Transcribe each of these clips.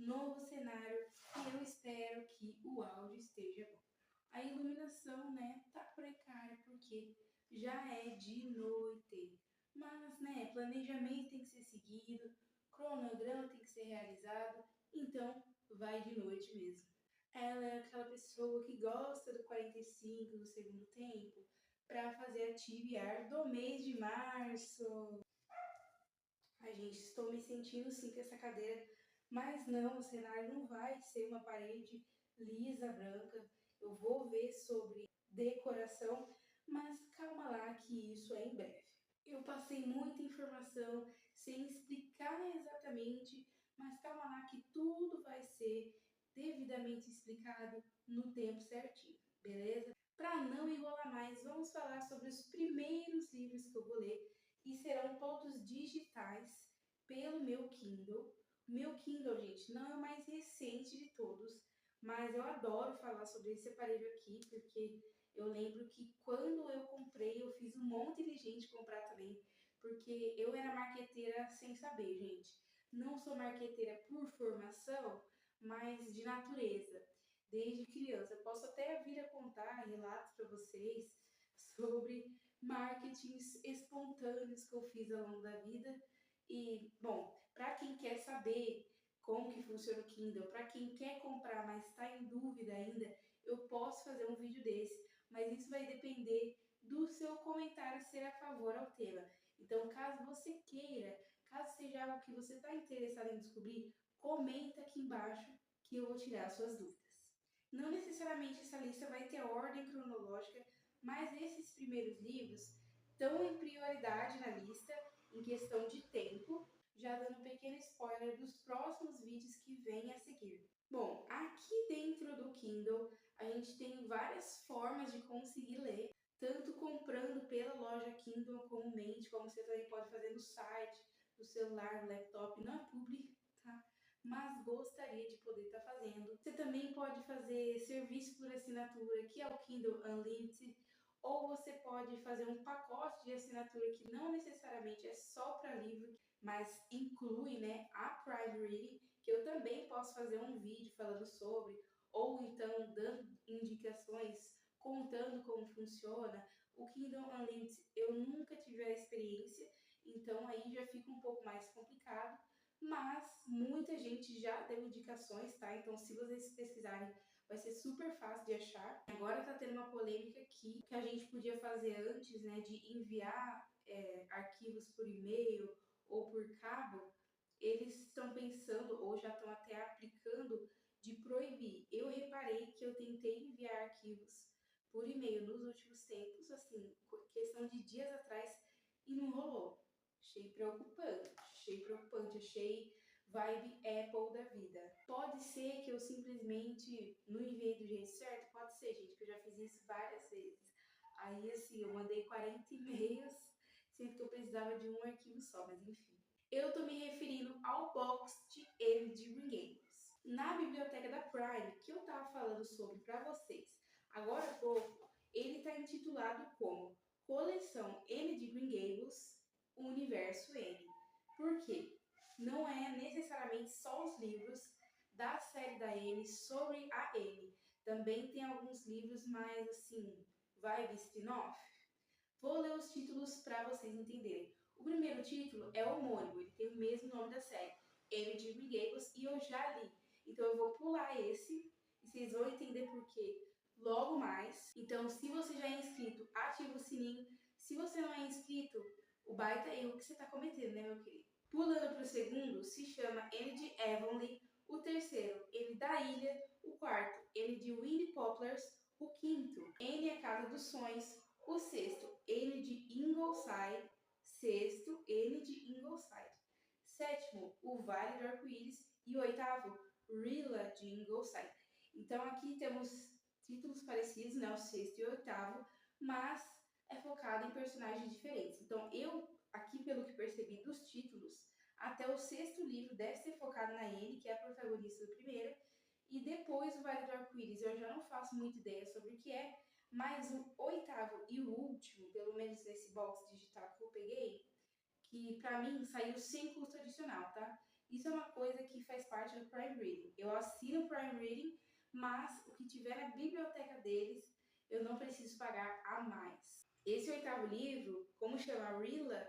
novo cenário e eu espero que o áudio esteja bom. A iluminação, né, tá precária porque já é de noite. Mas, né, planejamento tem que ser seguido, cronograma tem que ser realizado, então vai de noite mesmo. Ela é aquela pessoa que gosta do 45 do segundo tempo para fazer a TBR do mês de março. Ai, gente, estou me sentindo sim com essa cadeira, mas não, o cenário não vai ser uma parede lisa, branca. Eu vou ver sobre decoração, mas calma lá que isso é em breve. Eu passei muita informação sem explicar exatamente, mas calma lá que tudo vai ser devidamente explicado no tempo certinho, beleza? Para não enrolar mais, vamos falar sobre os primeiros livros que eu vou ler e serão todos digitais pelo meu Kindle. Meu Kindle, gente, não é o mais recente de todos, mas eu adoro falar sobre esse aparelho aqui, porque eu lembro que quando eu comprei, eu fiz um monte de gente comprar também, porque eu era marqueteira sem saber, gente. Não sou marqueteira por formação, mas de natureza. Desde criança. Eu posso até vir a contar relatos para vocês sobre marketings espontâneos que eu fiz ao longo da vida. E, bom, para quem quer saber como que funciona o Kindle, para quem quer comprar, mas está em dúvida ainda, eu posso fazer um vídeo desse, mas isso vai depender do seu comentário ser a favor ao tema. Então, caso você queira, caso seja algo que você está interessado em descobrir, comenta aqui embaixo que eu vou tirar suas dúvidas. Não necessariamente essa lista vai ter ordem cronológica, mas esses primeiros livros estão em prioridade na lista em questão de tempo, já dando um pequeno spoiler dos próximos vídeos que vêm a seguir. Bom, aqui dentro do Kindle a gente tem várias formas de conseguir ler, tanto comprando pela loja Kindle comumente, como você também pode fazer no site, no celular, no laptop, não é publi, tá? Mas gostaria de poder estar fazendo. Você também pode fazer serviço por assinatura, que é o Kindle Unlimited, ou você pode fazer um pacote de assinatura que não necessariamente é só para livro, mas inclui, né, a Prime Reading, que eu também posso fazer um vídeo falando sobre, ou então dando indicações, contando como funciona. O Kindle Unlimited eu nunca tive a experiência, então aí já fica um pouco mais complicado, mas muita gente já deu indicações, tá? Então se vocês pesquisarem, vai ser super fácil de achar. Agora tá tendo uma polêmica aqui, que a gente podia fazer antes, né, de enviar arquivos por e-mail ou por cabo, eles estão pensando, ou já estão até aplicando, de proibir. Eu reparei que eu tentei enviar arquivos por e-mail nos últimos tempos, assim, questão de dias atrás, e não rolou. Achei preocupante, achei vibe Apple da vida. Pode ser que eu simplesmente não enviei do jeito certo? Pode ser, gente, que eu já fiz isso várias vezes. Aí, assim, eu mandei 40 e-mails, sendo que eu precisava de um arquivo só, mas enfim. Eu tô me referindo ao box de M de Green Gables. Na biblioteca da Prime, que eu tava falando sobre para vocês agora há pouco, ele está intitulado como Coleção M de Green Gables, Universo N. Por quê? Não é necessariamente só os livros da série da N sobre a N. Também tem alguns livros mais assim, vibe spin-off. Vou ler os títulos para vocês entenderem. O primeiro título é homônimo, ele tem o mesmo nome da série, M de Green Gables, e eu já li. Então eu vou pular esse e vocês vão entender por quê logo mais. Então, se você já é inscrito, ativa o sininho. Se você não é inscrito, o baita erro que você está cometendo, né, meu querido? Pulando para o segundo, se chama N de Avonlea. O terceiro, N da Ilha. O quarto, N de Windy Poplars. O quinto, N é Casa dos Sonhos. O sexto, N de Ingleside. Sexto, N de Ingleside. Sétimo, o Vale do Arco-Íris. E o oitavo, Rilla de Ingleside. Então aqui temos títulos parecidos, né, o sexto e o oitavo, mas é focado em personagens diferentes. Então eu, aqui pelo que percebi dos títulos, até o sexto livro deve ser focado na Anne, que é a protagonista do primeiro, e depois o Vale do Arco-Íris eu já não faço muita ideia sobre o que é, mas o oitavo e o último, pelo menos nesse box digital que eu peguei, que pra mim saiu sem custo adicional, tá? Isso é uma coisa que faz parte do Prime Reading. Eu assino o Prime Reading, mas o que tiver na biblioteca deles, eu não preciso pagar a mais. Esse oitavo livro, como chama Rilla,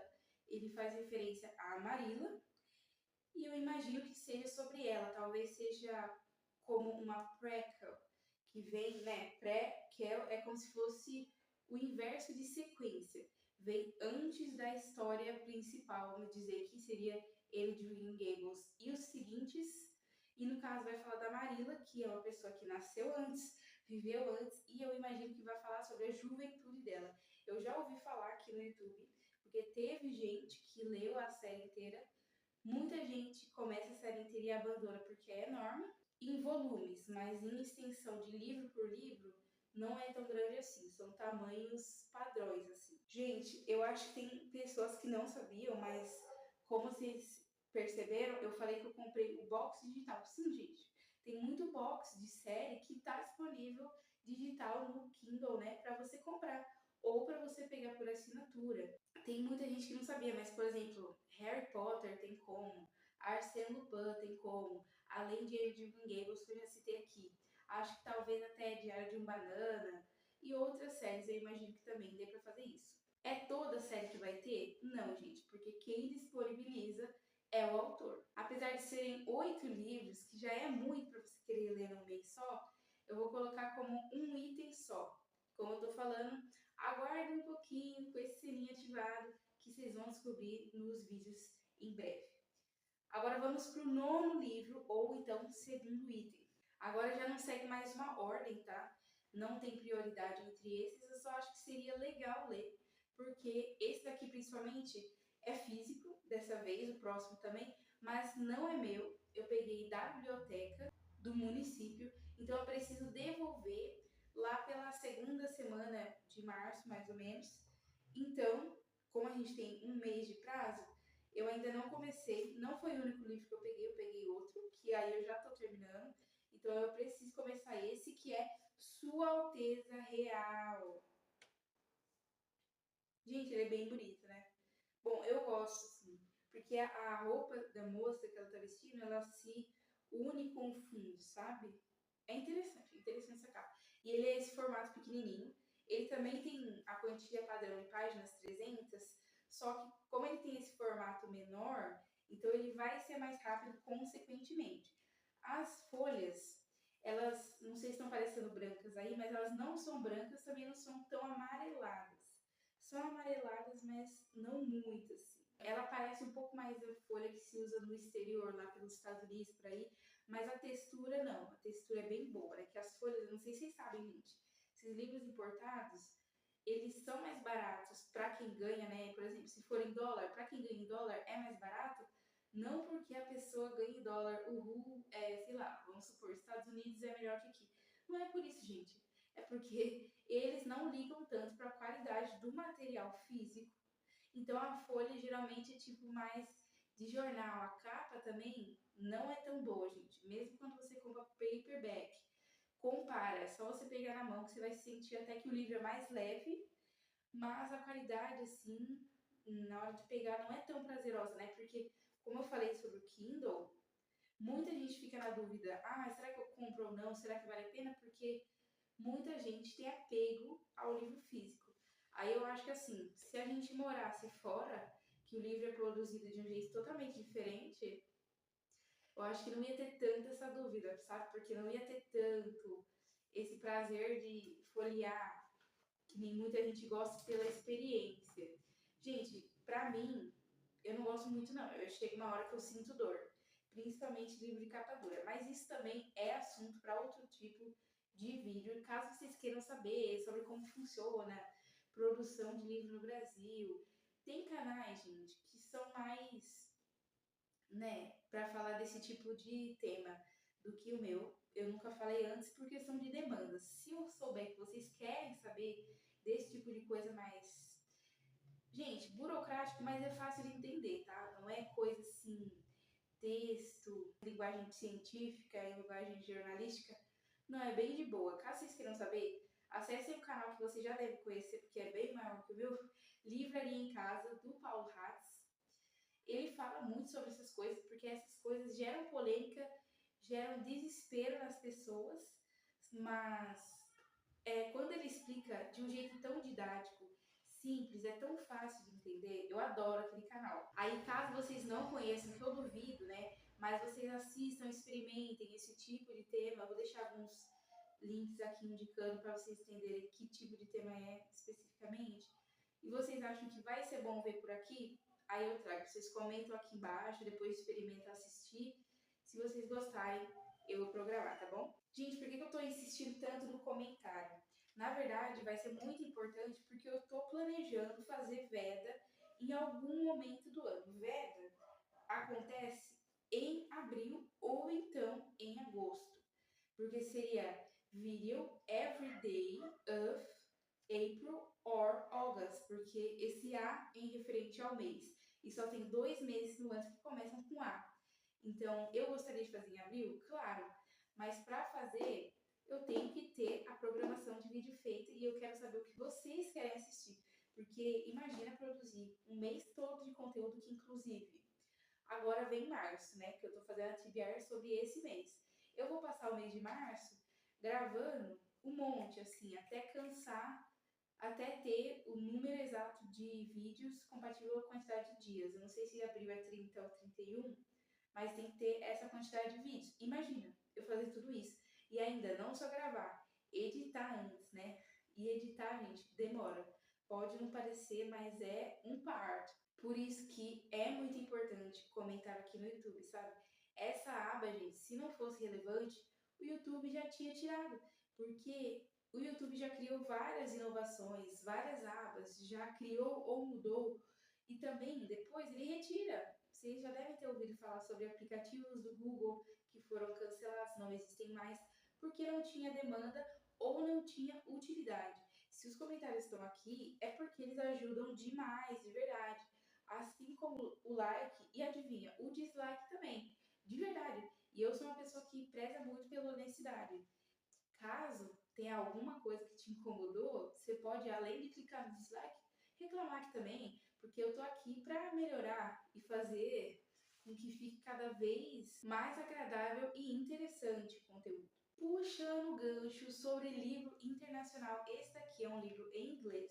ele faz referência a Marilla, e eu imagino que seja sobre ela, talvez seja como uma prequel, que vem, né, prequel é como se fosse o inverso de sequência, vem antes da história principal, vamos dizer que seria ele de Green Gables e os seguintes, e no caso vai falar da Marilla, que é uma pessoa que nasceu antes, viveu antes, e eu imagino que vai falar sobre a juventude dela. Eu já ouvi falar aqui no YouTube, porque teve gente que leu a série inteira. Muita gente começa a série inteira e abandona porque é enorme, em volumes, mas em extensão de livro por livro, não é tão grande assim, são tamanhos padrões, assim. Gente, eu acho que tem pessoas que não sabiam, mas como vocês perceberam, eu falei que eu comprei o box digital. Sim, gente, tem muito box de série que tá disponível digital no Kindle, né, para você comprar ou para você pegar por assinatura. Tem muita gente que não sabia, mas, por exemplo, Harry Potter tem como, Arsène Lupin tem como, além de Green Gables, que eu já citei aqui. Acho que talvez até Diário de um Banana e outras séries, eu imagino que também dê para fazer isso. É toda série que vai ter? Não, gente, porque quem disponibiliza é o autor. Apesar de serem 8 livros, que já é muito para você querer ler num mês só, eu vou colocar como um item só. Como eu tô falando, aguarde um pouquinho com esse sininho ativado que vocês vão descobrir nos vídeos em breve. Agora vamos para o nono livro, ou então segundo item. Agora já não segue mais uma ordem, tá? Não tem prioridade entre esses, eu só acho que seria legal ler, porque esse daqui principalmente é físico, dessa vez, o próximo também, mas não é meu. Eu peguei da biblioteca do município, então eu preciso devolver lá pela segunda semana de março, mais ou menos. Então, como a gente tem um mês de prazo, eu ainda não comecei, não foi o único livro que eu peguei outro, que aí eu já tô terminando. Então eu preciso começar esse, que é Sua Alteza Real. Gente, ele é bem bonito, né? Bom, eu gosto, assim, porque a roupa da moça que ela tá vestindo, ela se une com o fundo, sabe? É interessante essa capa. E ele é esse formato pequenininho. Ele também tem a quantia padrão de páginas 300, só que como ele tem esse formato menor, então ele vai ser mais rápido consequentemente. As folhas, elas, não sei se estão parecendo brancas aí, mas elas não são brancas, também não são tão amareladas. São amareladas, mas não muito, assim. Ela parece um pouco mais a folha que se usa no exterior, lá pelos Estados Unidos, por aí, mas a textura não, a textura é bem boa, né? Que as folhas, não sei se vocês sabem, gente, esses livros importados, eles são mais baratos para quem ganha, né? Por exemplo, se for em dólar, para quem ganha em dólar é mais barato, não porque a pessoa ganha em dólar, sei lá, vamos supor, Estados Unidos é melhor que aqui. Não é por isso, gente. É porque eles não ligam tanto para a qualidade do material físico. Então a folha geralmente é tipo mais de jornal. A capa também não é tão boa, gente. Mesmo quando você compra paperback, compara, é só você pegar na mão que você vai sentir até que o livro é mais leve, mas a qualidade, assim, na hora de pegar não é tão prazerosa, né? Porque, como eu falei sobre o Kindle, muita gente fica na dúvida, será que eu compro ou não? Será que vale a pena? Porque muita gente tem apego ao livro físico. Aí eu acho que assim, se a gente morasse fora, que o livro é produzido de um jeito totalmente diferente, eu acho que não ia ter tanta essa dúvida, sabe? Porque não ia ter tanto esse prazer de folhear, que nem muita gente gosta pela experiência. Gente, pra mim, eu não gosto muito não. Eu chego uma hora que eu sinto dor, principalmente livro de capa dura. Mas isso também é assunto para outro tipo de vídeo. Caso vocês queiram saber sobre como funciona produção de livro no Brasil, tem canais, gente, que são mais, né, para falar desse tipo de tema do que o meu. Eu nunca falei antes por questão de demanda. Se eu souber que vocês querem saber desse tipo de coisa mais, gente, burocrático, mas é fácil de entender, tá? Não é coisa assim, texto, linguagem científica e linguagem jornalística. Não, é bem de boa. Caso vocês queiram saber, acessem o canal que você já deve conhecer, porque é bem maior que o meu, Livraria em Casa, do Paulo Hatz. Ele fala muito sobre essas coisas, porque porque essas coisas geram polêmica, geram desespero nas pessoas, mas quando ele explica de um jeito tão didático, simples, é tão fácil de entender, eu adoro aquele canal. Aí, caso vocês não conheçam, que eu duvido, né? Mas vocês assistam, experimentem esse tipo de tema. Eu vou deixar alguns links aqui indicando para vocês entenderem que tipo de tema é especificamente. E vocês acham que vai ser bom ver por aqui? Aí eu trago. Vocês comentam aqui embaixo, depois experimentam assistir. Se vocês gostarem, eu vou programar, tá bom? Gente, por que eu tô insistindo tanto no comentário? Na verdade, vai ser muito importante porque eu tô planejando fazer veda em algum momento do ano. Veda acontece em abril ou então em agosto, porque seria Video Every Day of April or August, porque esse A é em referente ao mês, e só tem 2 meses no ano que começam com A. Então, eu gostaria de fazer em abril? Claro, mas para fazer, eu tenho que ter a programação de vídeo feita e eu quero saber o que vocês querem assistir, porque imagina produzir um mês todo de conteúdo que, inclusive, agora vem março, né? Que eu tô fazendo a TBR sobre esse mês. Eu vou passar o mês de março gravando um monte, assim, até cansar, até ter o número exato de vídeos compatível com a quantidade de dias. Eu não sei se abril é 30 ou 31, mas tem que ter essa quantidade de vídeos. Imagina, eu fazer tudo isso e ainda não só gravar, editar antes, né? E editar, gente, demora. Pode não parecer, mas é um parto. Por isso que é muito importante comentar aqui no YouTube, sabe? Essa aba, gente, se não fosse relevante, o YouTube já tinha tirado, porque o YouTube já criou várias inovações, várias abas, já criou ou mudou, e também depois ele retira. Vocês já devem ter ouvido falar sobre aplicativos do Google que foram cancelados, não existem mais, porque não tinha demanda ou não tinha utilidade. Se os comentários estão aqui, é porque eles ajudam demais, de verdade. Assim como o like, e adivinha, o dislike também, de verdade. E eu sou uma pessoa que preza muito pela honestidade. Caso tenha alguma coisa que te incomodou, você pode, além de clicar no dislike, reclamar aqui também, porque eu tô aqui para melhorar e fazer com que fique cada vez mais agradável e interessante o conteúdo. Puxando o gancho sobre livro internacional, esse daqui é um livro em inglês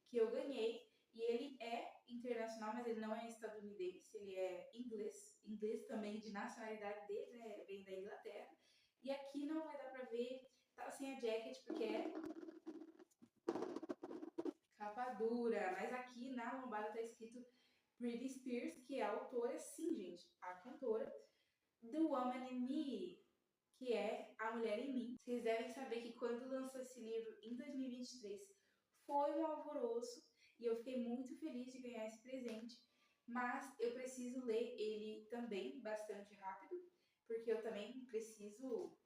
que eu ganhei e ele é internacional, mas ele não é estadunidense, ele é inglês também de nacionalidade dele, né? Vem da Inglaterra. E aqui não vai dar pra ver, tá sem a jacket porque é capa dura, mas aqui na lombada tá escrito Britney Spears, que é a autora, sim, gente, a cantora, The Woman in Me, que é A Mulher em Mim. Vocês devem saber que quando lançou esse livro em 2023 foi um alvoroço e eu fiquei muito feliz de ganhar esse presente, mas eu preciso ler ele também bastante rápido, porque eu também preciso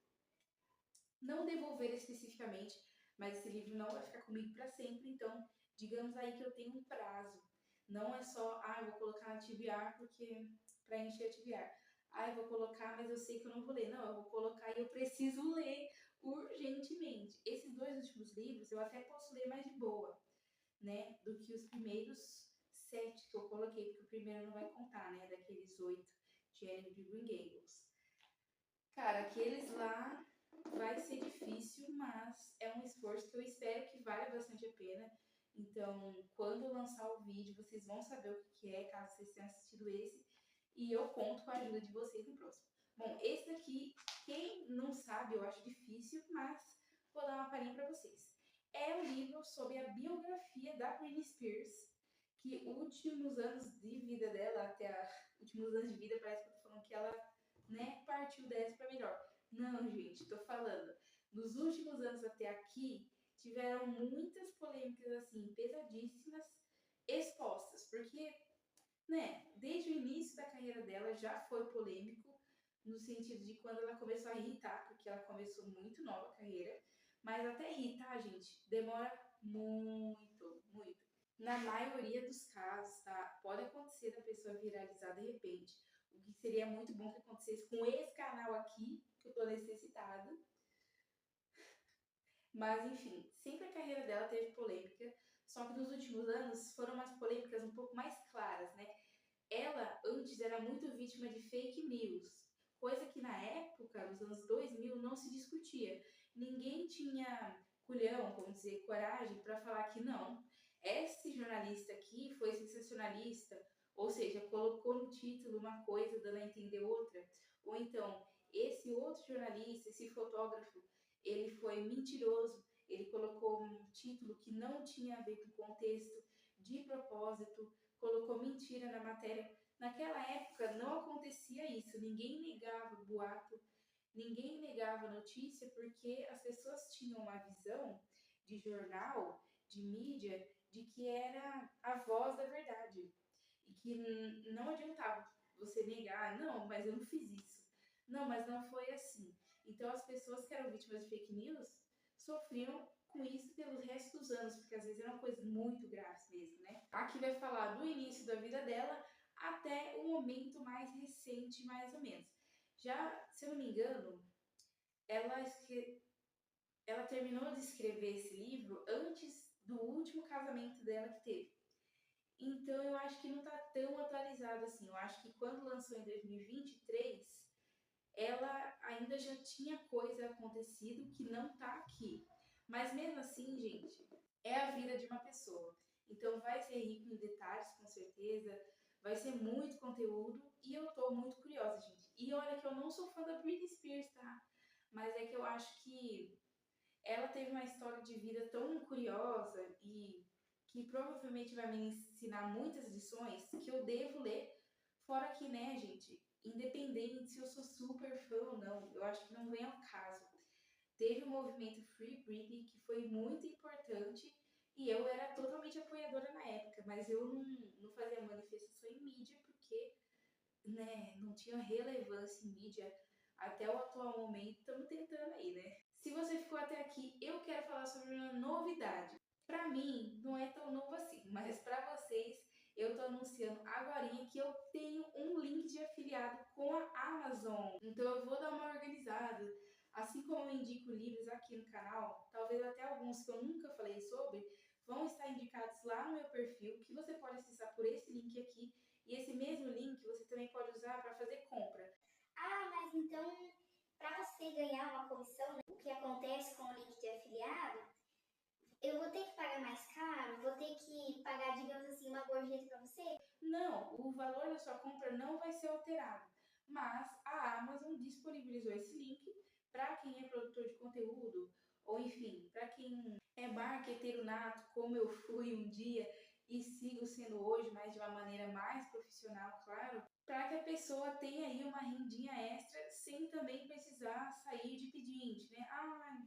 não devolver especificamente, mas esse livro não vai ficar comigo para sempre, então digamos aí que eu tenho um prazo. Não é só, eu vou colocar na TBR porque para encher a TBR. Eu vou colocar, mas eu sei que eu não vou ler. Não, eu vou colocar e eu preciso ler urgentemente. Esses 2 últimos livros eu até posso ler mais de boa, né, do que os primeiros 7 que eu coloquei, porque o primeiro não vai contar, né, daqueles 8 de Anne de Green Gables. Cara, aqueles lá vai ser difícil, mas é um esforço que eu espero que valha bastante a pena. Então, quando lançar o vídeo, vocês vão saber o que é, caso vocês tenham assistido esse. E eu conto com a ajuda de vocês no próximo. Bom, esse daqui, quem não sabe, eu acho difícil, mas vou dar uma palhinha para vocês. É um livro sobre a biografia da Britney Spears, que últimos anos de vida dela, últimos anos de vida, parece que eu tô falando que ela, né, partiu dessa para melhor. Não, gente, tô falando. Nos últimos anos até aqui, tiveram muitas polêmicas, assim, pesadíssimas, expostas, porque, né, desde o início da carreira dela já foi polêmico, no sentido de quando ela começou a irritar, porque ela começou muito nova a carreira, mas até irritar, gente, demora muito, muito. Na maioria dos casos, tá? Pode acontecer da pessoa viralizar de repente, o que seria muito bom que acontecesse com esse canal aqui, que eu tô necessitada. Mas, enfim, sempre a carreira dela teve polêmica, só que nos últimos anos foram umas polêmicas um pouco mais claras, né? ela antes era muito vítima de fake news, coisa que na época, nos anos 2000, não se discutia. Ninguém tinha culhão, vamos dizer, coragem para falar que não. Esse jornalista aqui foi sensacionalista, ou seja, colocou no título uma coisa dando a entender outra. Ou então, esse outro jornalista, esse fotógrafo, ele foi mentiroso, ele colocou um título que não tinha a ver com o contexto, de propósito, colocou mentira na matéria. Naquela época não acontecia isso, ninguém negava boato, ninguém negava notícia, porque as pessoas tinham uma visão de jornal, de mídia, de que era a voz da verdade. E que não adiantava você negar, não, mas eu não fiz isso. Não, mas não foi assim. Então as pessoas que eram vítimas de fake news sofriam com isso pelos restos dos anos, porque às vezes eram coisas muito graves mesmo, né? Aqui vai falar do início da vida dela até o momento mais recente, mais ou menos. Já, se eu não me engano, ela, ela terminou de escrever esse livro antes do último casamento dela que teve. Então eu acho que não está tão atualizado assim. Eu acho que quando lançou em 2023, ela ainda já tinha coisa acontecido que não está aqui. Mas mesmo assim, gente, é a vida de uma pessoa. Então vai ser rico em detalhes, com certeza. Vai ser muito conteúdo e eu tô muito curiosa, gente. E olha que eu não sou fã da Britney Spears, tá? Mas é que eu acho que ela teve uma história de vida tão curiosa e que provavelmente vai me ensinar muitas lições que eu devo ler. Fora que, né, gente, independente se eu sou super fã ou não, eu acho que não vem ao caso. Teve o movimento Free Britney, que foi muito importante, e eu era totalmente apoiadora na época, mas eu não fazia manifestação em mídia porque, né, não tinha relevância em mídia até o atual momento. Estamos tentando aí, né? Se você ficou até aqui, eu quero falar sobre uma novidade. Para mim, não é tão novo assim, mas para vocês, eu tô anunciando agorinha que eu tenho um link de afiliado com a Amazon. Então eu vou dar uma organizada. Assim como eu indico livros aqui no canal, talvez até alguns que eu nunca falei sobre, vão estar indicados lá no meu perfil, que você pode acessar por esse link aqui. E esse mesmo link você também pode usar para fazer compra. Ah, mas então, para você ganhar uma comissão, né, o que acontece com o link de afiliado, eu vou ter que pagar mais caro? Vou ter que pagar, digamos assim, uma gorjeta para você? Não, o valor da sua compra não vai ser alterado, mas a Amazon disponibilizou esse link para quem é produtor de conteúdo, ou enfim, para quem é marqueteiro nato, como eu fui um dia e sigo sendo hoje, mas de uma maneira mais profissional, claro, para que a pessoa tenha aí uma rendinha extra sem também precisar sair de pedinte, né? Ah,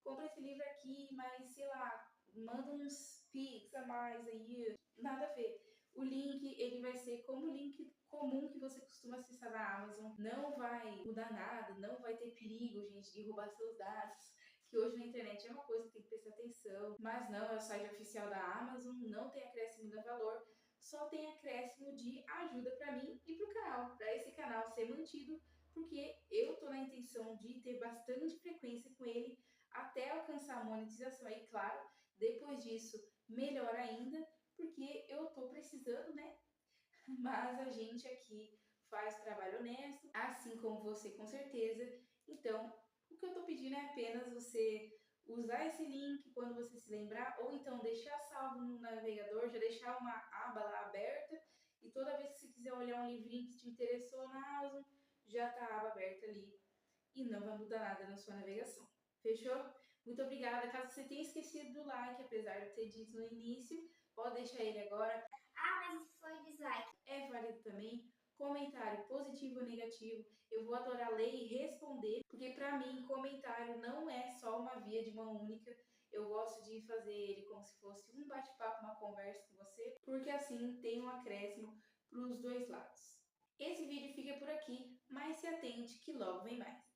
compra esse livro aqui, mas sei lá, manda uns Pix a mais aí, nada a ver. O link, ele vai ser como o link comum que você costuma acessar na Amazon. Não vai mudar nada, não vai ter perigo, gente, de roubar seus dados. Que hoje na internet é uma coisa que tem que prestar atenção. Mas não, é o site oficial da Amazon, não tem acréscimo de valor, só tem acréscimo de ajuda para mim e para o canal, para esse canal ser mantido, porque eu tô na intenção de ter bastante frequência com ele até alcançar a monetização. Aí, claro, depois disso, melhor ainda, porque eu tô precisando, né? Mas a gente aqui faz trabalho honesto, assim como você com certeza. Então, o que eu tô pedindo é apenas você usar esse link quando você se lembrar, ou então deixar salvo no navegador, já deixar uma aba lá aberta, e toda vez que você quiser olhar um livrinho que te interessou na Amazon, já tá a aba aberta ali e não vai mudar nada na sua navegação. Fechou? Muito obrigada. Caso você tenha esquecido do like, apesar de eu ter dito no início, pode deixar ele agora. Ah, mas isso foi dislike. É válido também. Comentário positivo ou negativo, eu vou adorar ler e responder, porque para mim comentário não é só uma via de mão única. Eu gosto de fazer ele como se fosse um bate-papo, uma conversa com você, porque assim tem um acréscimo para os dois lados. Esse vídeo fica por aqui, mas se atente que logo vem mais.